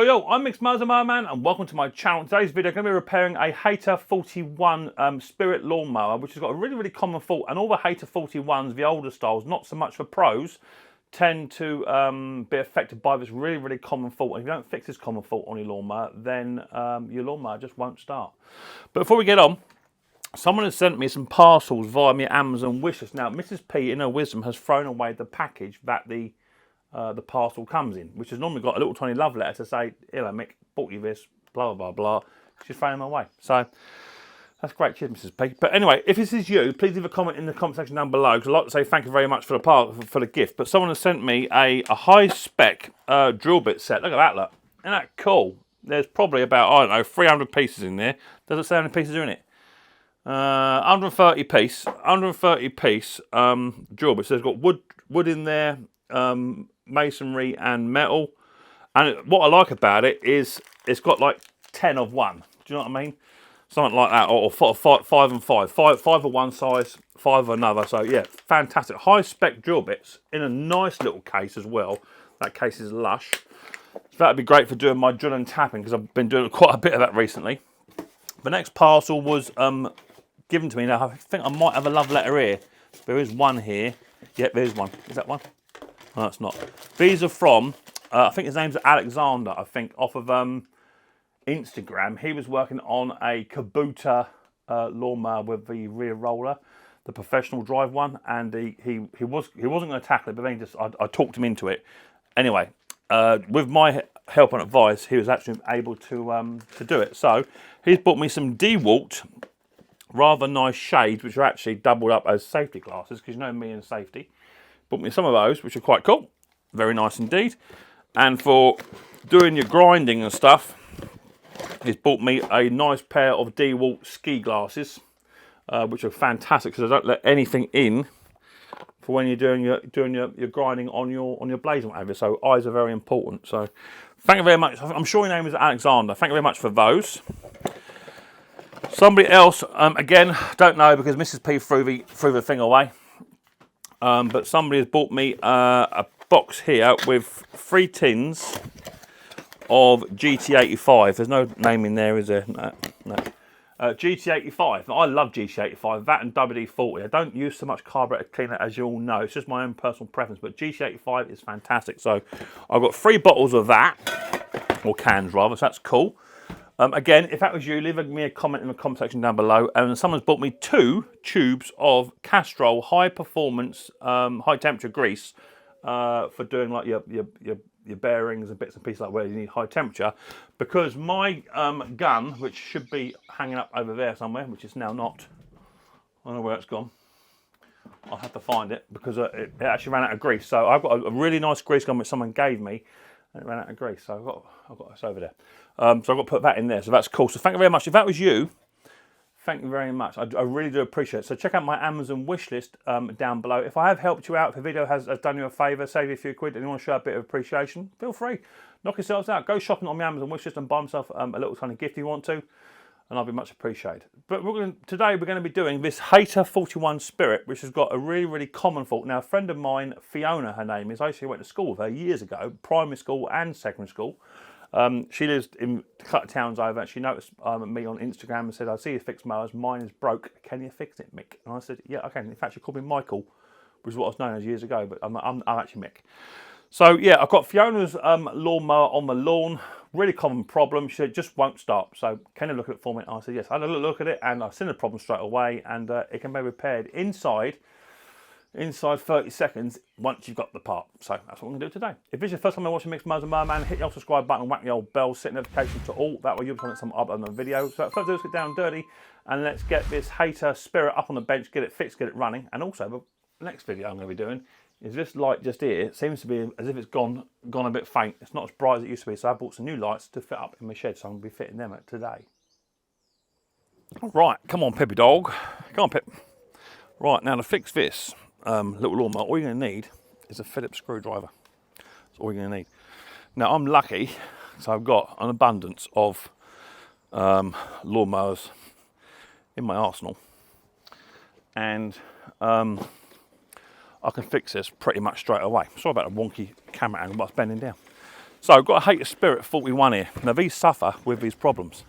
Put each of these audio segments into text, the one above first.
Yo, I'm Micks Mowers, man, and welcome to my channel. Today's video, I'm going to be repairing a Hayter 41 Spirit lawnmower, which has got a really common fault. And all the Hayter 41s, the older styles, not so much for pros, tend to be affected by this really common fault. And if you don't fix this common fault on your lawnmower, then your lawnmower just won't start. But before we get on, someone has sent me some parcels via my Amazon wishlist. Now, Mrs. P, in her wisdom, has thrown away the package that the parcel comes in, which has normally got a little tiny love letter to say, hello Mick, bought you this, blah blah blah. She's thrown them away. So that's great, cheers Mrs. P. But anyway, if this is you, please leave a comment in the comment section down below, because I'd like to say thank you very much for the gift. But someone has sent me a high spec drill bit set. Look at that, look. Isn't that cool? There's probably about, I don't know, 300 pieces in there. Does it say how many pieces are in it? 130 piece drill bit. So it's got wood in there, masonry and metal, and what I like about it is it's got like 10 of one. Do you know what I mean? Something like that, or 5 and 5, 5 of one size, 5 of another. So yeah, fantastic high spec drill bits in a nice little case as well. That case is lush. So that'd be great for doing my drill and tapping, because I've been doing quite a bit of that recently. The next parcel was given to me. Now I think I might have a love letter here. There is one here. Yep, there's one. Is that one? No, it's not. These are from, I think his name's Alexander, I think, off of Instagram. He was working on a Kubota lawnmower with the rear roller, the professional drive one, and he wasn't going to tackle it, but then I talked him into it. Anyway, with my help and advice, he was actually able to do it. So he's bought me some DeWalt, rather nice shades, which are actually doubled up as safety glasses, because you know me and safety. Bought me some of those, which are quite cool. Very nice indeed. And for doing your grinding and stuff, he's bought me a nice pair of DeWalt ski glasses, which are fantastic, because I don't let anything in for when you're doing your grinding on your blades and whatever. So eyes are very important. So thank you very much. I'm sure your name is Alexander. Thank you very much for those. Somebody else, again, don't know, because Mrs. P threw the thing away. But somebody has bought me a box here with 3 tins of GT85. There's no name in there, is there? No. GT85. I love GT85. That and WD-40. I don't use so much carburetor cleaner, as you all know. It's just my own personal preference. But GT85 is fantastic. So I've got 3 bottles of that, or cans rather. So that's cool. Again, if that was you, leave me a comment in the comment section down below. And someone's bought me 2 tubes of Castrol high performance, high temperature grease for doing like your bearings and bits and pieces like where you need high temperature. Because my gun, which should be hanging up over there somewhere, which is now not, I don't know where it's gone. I'll have to find it, because it actually ran out of grease. So I've got a really nice grease gun which someone gave me, and it ran out of grease. So I've got this over there. So I've got to put that in there, so that's cool. So thank you very much. If that was you, thank you very much. I really do appreciate it. So check out my Amazon wish list down below. If I have helped you out, if the video has done you a favour, save you a few quid, and you want to show a bit of appreciation, feel free. Knock yourselves out. Go shopping on my Amazon wish list and buy myself a little tiny gift if you want to, and I'll be much appreciated. But today we're going to be doing this Hayter 41 Spirit, which has got a really common fault. Now, a friend of mine, Fiona, her name is, I actually went to school with her years ago, primary school and secondary school. She lives in a couple of towns over. She noticed me on Instagram and said, I see you fix mowers, mine is broke, can you fix it, Mick? And I said, yeah, I can. In fact, she called me Michael, which is what I was known as years ago, but I'm actually Mick. So yeah, I've got Fiona's lawnmower on the lawn, really common problem. She said, it just won't start. So can you look at it for me? And I said, yes. I had a look at it, and I've seen the problem straight away, and it can be repaired inside 30 seconds once you've got the part. So that's what we're going to do today. If this is your first time you're watching Micks Mowers, man, hit the old subscribe button and whack the old bell, set notifications to all. That way you'll be on some up on the video. So first, let's get down dirty and let's get this Hayter Spirit up on the bench, get it fixed, get it running. And also, the next video I'm going to be doing is this light just here. It seems to be as if it's gone a bit faint. It's not as bright as it used to be. So I bought some new lights to fit up in my shed. So I'm going to be fitting them today. Right, come on, Peppy dog. Come on, Pip. Right, now to fix this little lawnmower, all you're going to need is a Phillips screwdriver. That's all you're going to need. Now I'm lucky, so I've got an abundance of lawnmowers in my arsenal, and I can fix this pretty much straight away. Sorry about the wonky camera angle, but it's bending down. So I've got a Hayter Spirit 41 here. Now these suffer with these problems.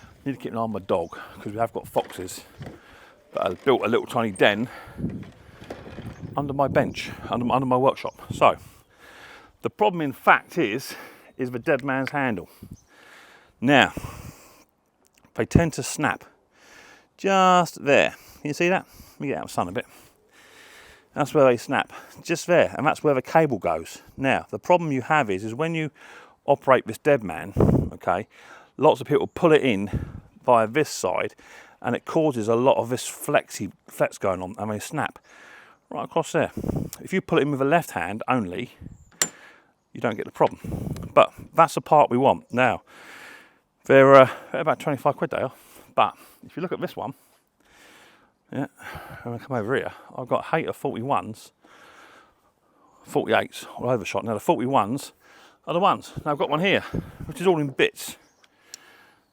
I need to keep an eye on my dog because we have got foxes that have built a little tiny den under my bench, under my workshop. So the problem in fact is the dead man's handle. Now, they tend to snap just there. Can you see that? Let me get out of the sun a bit. That's where they snap, just there, and that's where the cable goes. Now, the problem you have is when you operate this dead man, okay, lots of people pull it in via this side, and it causes a lot of this flex going on, and they snap right across there. If you pull it in with the left hand only, you don't get the problem. But that's the part we want. Now, they're about 25 quid they are, but if you look at this one, yeah, I'm going to come over here. I've got Hayter 41s, 48s all overshot. Now the 41s are the ones. Now I've got one here, which is all in bits.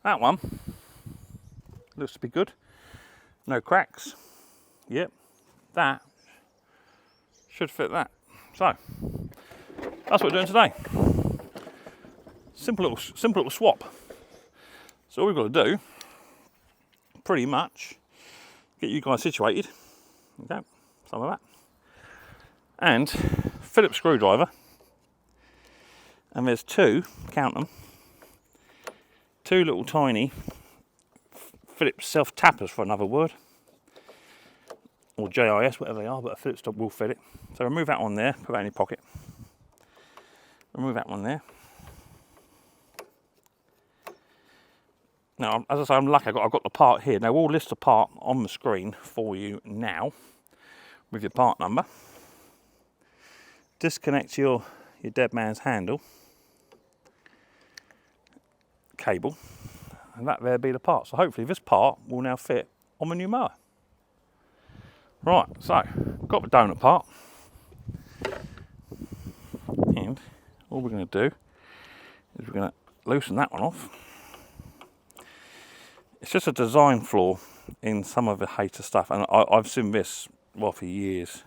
That one looks to be good. No cracks. Yep, that should fit that. So that's what we're doing today. Simple little swap. So all we've got to do, pretty much, get you guys situated. Okay, some of that. And Phillips screwdriver. And there's two, count them, two little tiny Phillips self tappers for another word. Or JIS, whatever they are, but a Phillips top will fit it. So remove that one there, put that in your pocket. Remove that one there. Now, as I say, I'm lucky, I've got the part here. Now, we'll list the part on the screen for you now with your part number. Disconnect your dead man's handle cable, and that there be the part. So hopefully this part will now fit on the new mower. Right, so got the donut part, and all we're going to do is we're going to loosen that one off. It's just a design flaw in some of the Hayter stuff, and I've seen this, well, for years.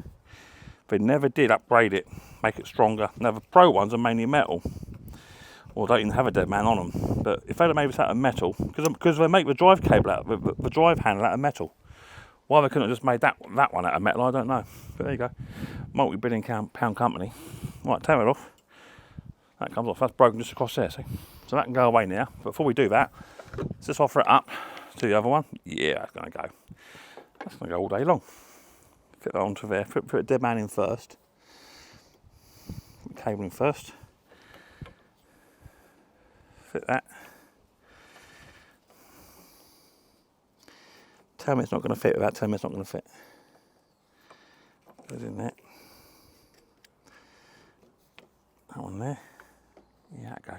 They never did upgrade it, make it stronger. Now the pro ones are mainly metal, or don't even have a dead man on them. But if they'd have made this out of metal, because they make the drive cable out, the drive handle out of metal. Why they couldn't have just made that one out of metal, I don't know. But there you go, multi-billion pound company. Right, take it off. That comes off. That's broken just across there. See, so that can go away now. But before we do that, let's just offer it up to the other one. Yeah, that's going to go. That's going to go all day long. Fit that onto there. Put a dead man in first. Put the cable in first. Fit that. Tell me it's not going to fit without telling me it's not going to fit. Goes in there. That one there. Yeah, that go.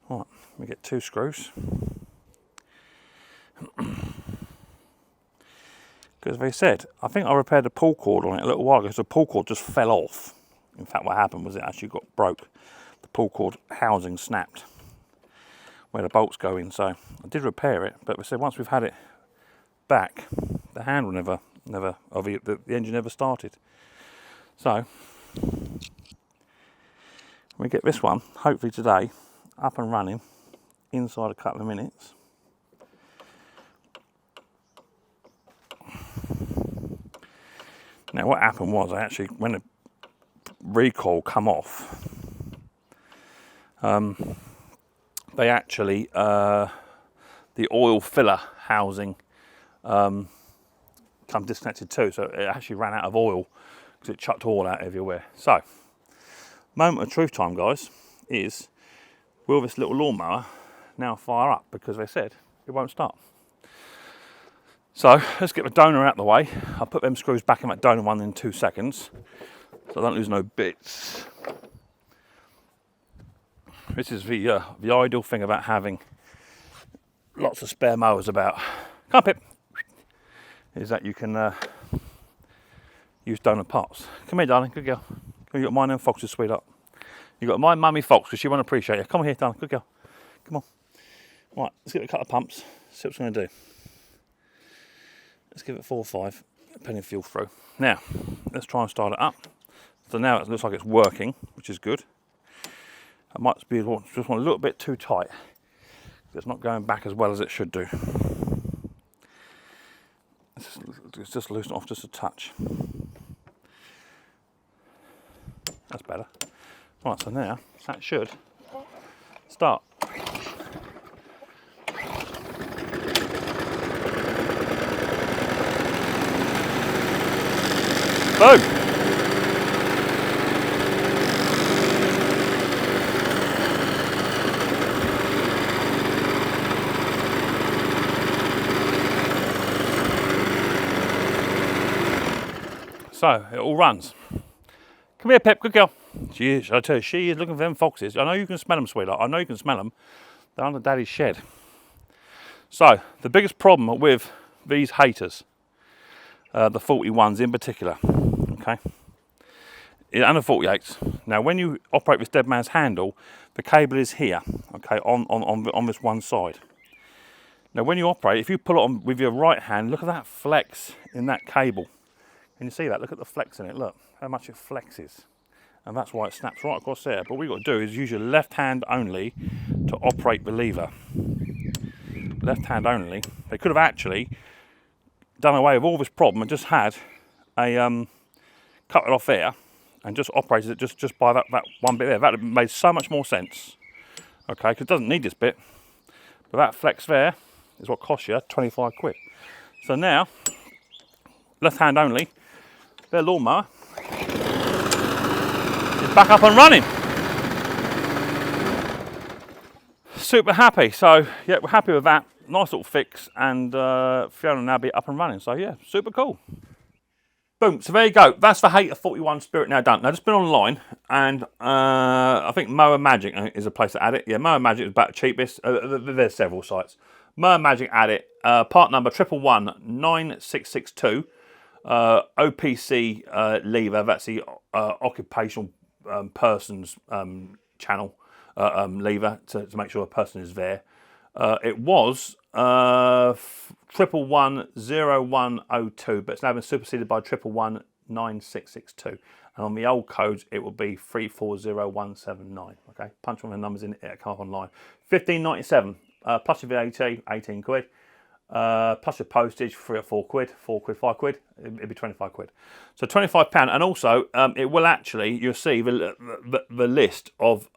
Right, we get two screws. Because they said, I think I repaired the pull cord on it a little while ago, because the pull cord just fell off. In fact, what happened was it actually got broke. The pull cord housing snapped where the bolts go in. So I did repair it, but they said once we've had it back, the handle the engine never started. So we get this one, hopefully today, up and running inside a couple of minutes. Now what happened was, when the recoil come off, they actually, the oil filler housing come disconnected too, so it actually ran out of oil because it chucked oil out everywhere. So, moment of truth time, guys, is will this little lawnmower now fire up? Because they said it won't start. So let's get the donor out of the way. I'll put them screws back in that donor one in 2 seconds, so I don't lose no bits. This is the ideal thing about having lots of spare mowers about. Come on, Pip. Is that you can use donor parts. Come here, darling. Good girl. You got mine and Fox's sweetheart. You got my mummy Fox because she won't appreciate you. Come on here, darling. Good girl. Come on. Right, let's get a couple of pumps. See what it's going to do. Let's give it 4 or 5. Penny fuel through. Now, let's try and start it up. So now it looks like it's working, which is good. That might be just one a little bit too tight. It's not going back as well as it should do. It's just loosen off just a touch. That's better. Right, so now that should start. Boom! So it all runs. Come here, Pip, good girl. She is, I tell you, she is looking for them foxes. I know you can smell them, sweetheart. I know you can smell them. They're under Daddy's shed. So the biggest problem with these Hayters, the 41s in particular, okay, and the 48s. Now, when you operate this dead man's handle, the cable is here, okay, on this one side. Now, when you operate, if you pull it on with your right hand, look at that flex in that cable. Can you see that? Look at the flex in it. Look how much it flexes. And that's why it snaps right across there. But what you've got to do is use your left hand only to operate the lever. Left hand only. They could have actually done away with all this problem and just had a cut it off there and just operated it just by that one bit there. That would have made so much more sense. Okay, because it doesn't need this bit. But that flex there is what costs you 25 quid. So now, left hand only, their lawnmower is back up and running. Super happy. So yeah, we're happy with that. Nice little fix, and Fiona will now be up and running. So yeah, super cool. Boom. So there you go. That's the Hayter 41 Spirit now done. Now just been online, and I think Mower Magic is a place to add it. Yeah, Mower Magic is about the cheapest. There's several sites. Mower Magic add it. Part number 1119662. OPC lever. That's the occupational person's channel lever to make sure a person is there. It was 1110102, but it's now been superseded by 1119662. And on the old codes, it will be 340179. Okay, punch one of the numbers in, it'll come up online. $15.97 plus your VAT, 18 quid. Plus your postage, 3 or 4 quid, 4 quid, 5 quid, it'd be 25 quid. So £25, and also it will actually, you'll see the list of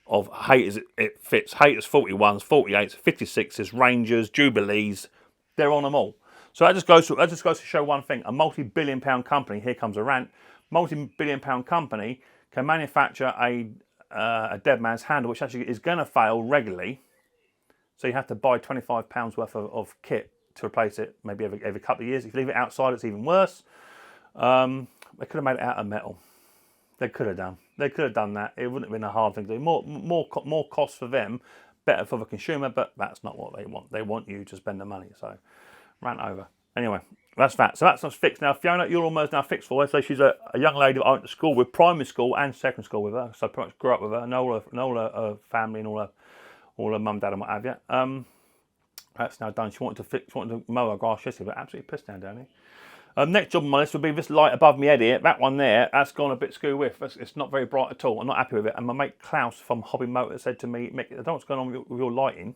Hayters it fits. Hayters 41s, 48s, 56s, Rangers, Jubilees, they're on them all. So that just goes to show one thing: a multi-billion-pound company. Here comes a rant. Multi-billion-pound company can manufacture a dead man's handle, which actually is going to fail regularly. So you have to buy £25 worth of kit to replace it, maybe every couple of years. If you leave it outside, it's even worse. They could have made it out of metal. They could have done. They could have done that. It wouldn't have been a hard thing to do. More cost for them, better for the consumer, but that's not what they want. They want you to spend the money. So, rant over. Anyway, that's that. So that's not fixed now. Fiona, you're almost now fixed for her. So she's a young lady that I went to school with, primary school and secondary school with her. So I pretty much grew up with her. Know all her family and all her mum, dad, and what have you. That's now done. She wanted to mow her grass yesterday, but absolutely pissed down here. Next job on my list would be this light above me head here. That one there, that's gone a bit skew with. It's not very bright at all. I'm not happy with it. And my mate Klaus from Hobby Motor said to me, Mick, I don't know what's going on with your lighting,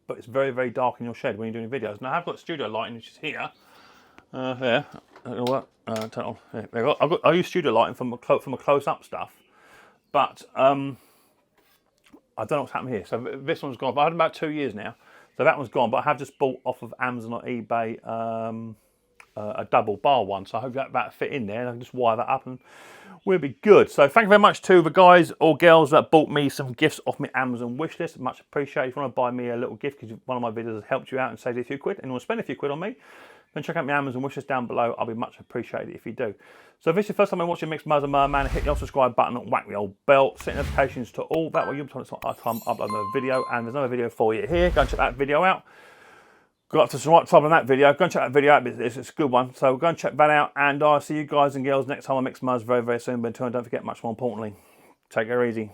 but it's very, very dark in your shed when you're doing videos. Now, I have got studio lighting, which is here. There. It'll work. Turn it on. There you go. I use studio lighting from a close-up stuff, but I don't know what's happened here. So this one's gone. But I had about 2 years now. So that one's gone, but I have just bought off of Amazon or eBay a double bar one. So I hope that'll fit in there, and I can just wire that up and we'll be good. So thank you very much to the guys or girls that bought me some gifts off my Amazon wish list. Much appreciated. If you want to buy me a little gift because one of my videos has helped you out and saved you a few quid, and you want to spend a few quid on me, then check out my Amazon wish list down below. I'll be much appreciated if you do. So if this is your first time watching Micks Mowers and Merman, hit the old subscribe button and whack the old bell. Set notifications to all. That way you'll be told time I upload another video. And there's another video for you here. Go and check that video out. Got up to some right trouble in that video. Go and check that video out. It's a good one. So go and check that out. And I'll see you guys and girls next time on Micks Mowers very, very soon. But until then, don't forget, much more importantly, take it easy.